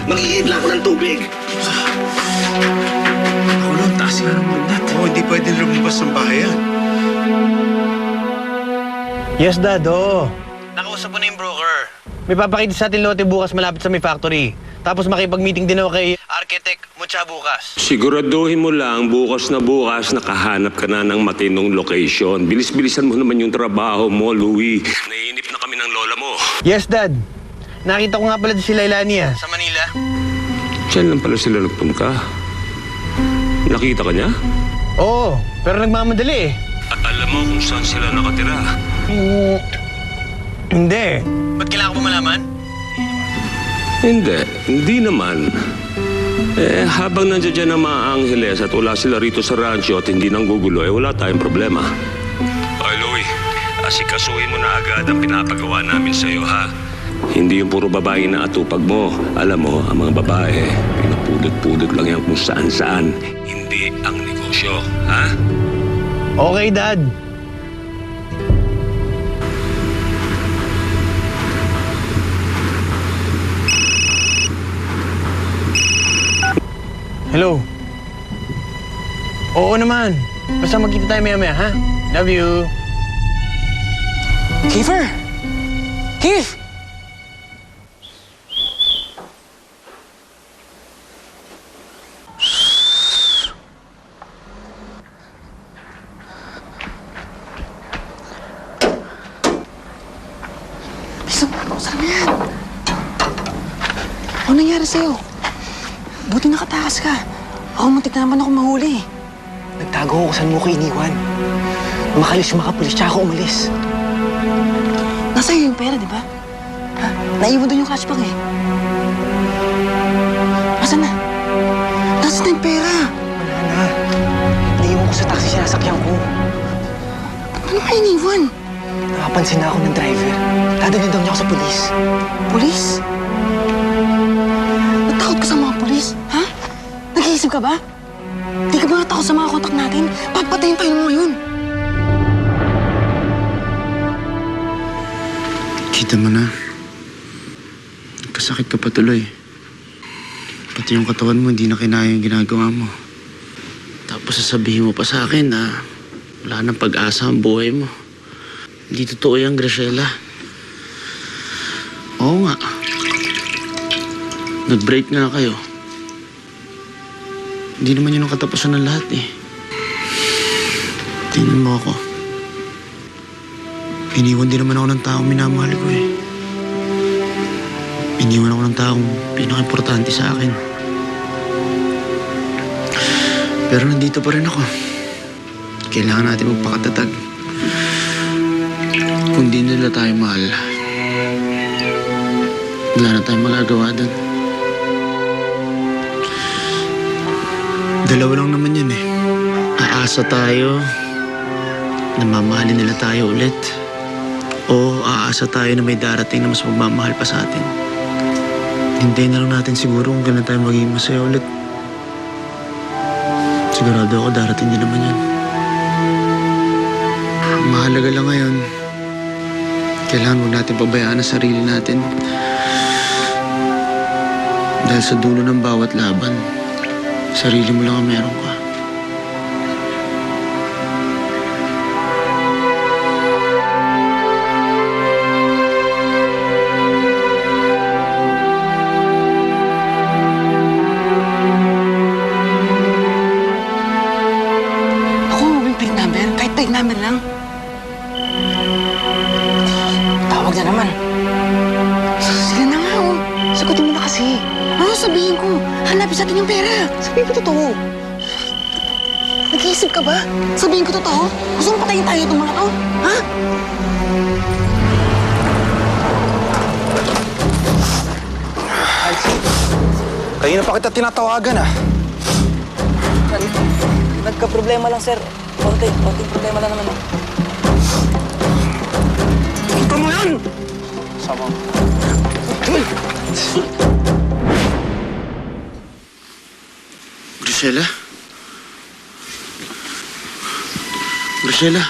Mag-iit lang ako ng tubig. Ako lang, taas nga ng bundat. Oo, hindi pwede lumabas ng bahay yan. Yes, Dad, oo. Nakausap ko na yung broker. May papakita sa atin lote bukas malapit sa may factory. Tapos makipag-meeting din ako kay Architect Mucha bukas. Siguraduhin mo lang bukas nakahanap ka na ng matinong location. Bilis-bilisan mo naman yung trabaho mo, Louie. Naiinip na kami ng lola mo. Yes, Dad. Nakita ko nga pala si Lailani sa Manila. Diyan lang pala sila nagpunta. Nakita ka niya? Oo, pero nagmamadali At alam mo kung saan sila nakatira. Hindi. Ba't kailangan ko malaman? Hindi naman. Habang nandiyan dyan ang mga Angeles at wala sila rito sa rancho at hindi nang gugulo, wala tayong problema. Ay, Louie, asikasuhin mo na agad ang pinapagawa namin sa'yo, ha? Hindi yung puro babae na atupag mo. Alam mo, ang mga babae, pinapudot-pudot lang yan kung saan-saan. Hindi ang negosyo, ha? Okay, Dad. Hello? Oo naman. Basta magkita tayo maya-maya, ha? Love you. Kiefer! Keith! Saan na yan? Ano nangyari sa'yo? Buti nakatakas ka. Ako muntik na naman ako mahuli. Nagtago ako saan mo ko iniwan. Makalis makapulis, tsaka ako umalis. Nasa iyo yung pera, di ba? Ha? Naiwan doon yung cash bag eh. Nasaan na? Nasaan na yung pera? Wala na. Naiwan ko sa taxi sinasakyan ko. Ano ka iniwan? Nakapansin na ako ng driver. Dadalhin daw niya ako sa pulis. Pulis? Natakot ka sa mga pulis? Ha? Nag-iisip ka ba? Di ka ba natakot sa mga kontak natin? Papatayin tayo mo ngayon. Kita mo na. Kasakit ka pa tuloy. Pati yung katawan mo, hindi na kinaya yung ginagawa mo. Tapos sasabihin mo pa sa akin na wala nang pag-asa ang buhay mo. Hindi totoo yan, Graciela. Oo nga. Nag-break nga kayo. Hindi naman yun ang katapusan ng lahat eh. Tingnan mo ako. Iniwan din naman ako ng taong minamahal ko eh. Iniwan ako ng taong pinaka-importante sa akin. Pero nandito pa rin ako. Kailangan natin magpakatatag. Kung di nila tayo mahal, wala na tayong magagawa doon. Dalawa lang naman yun eh. Aasa tayo na mamahalin nila tayo ulit. O aasa tayo na may darating na mas magmamahal pa sa atin. Hintayin na lang natin siguro kung kailan tayo magiging masaya ulit. Sigurado ako darating din naman yun. Mahalaga lang ngayon, kailangan huwag natin pabayaan ang sarili natin. Dahil sa dulo ng bawat laban, sarili mo lang ang meron ka. Ako, may plate number. Kahit plate number lang. Tawag na naman. Sila na nga, oh. Sagutin mo na kasi. Ano sabihin ko? Hanapin sa atin yung pera. Sabihin ko totoo. Nag-iisip ka ba? Sabihin ko totoo? Gusto mo patayin tayo itong mga to? Ha? Kanina pa kita tinatawagan ah. Nagka-problema lang, sir. Konting problema lang naman. Ito mo yan! Sama. Graciela? Graciela?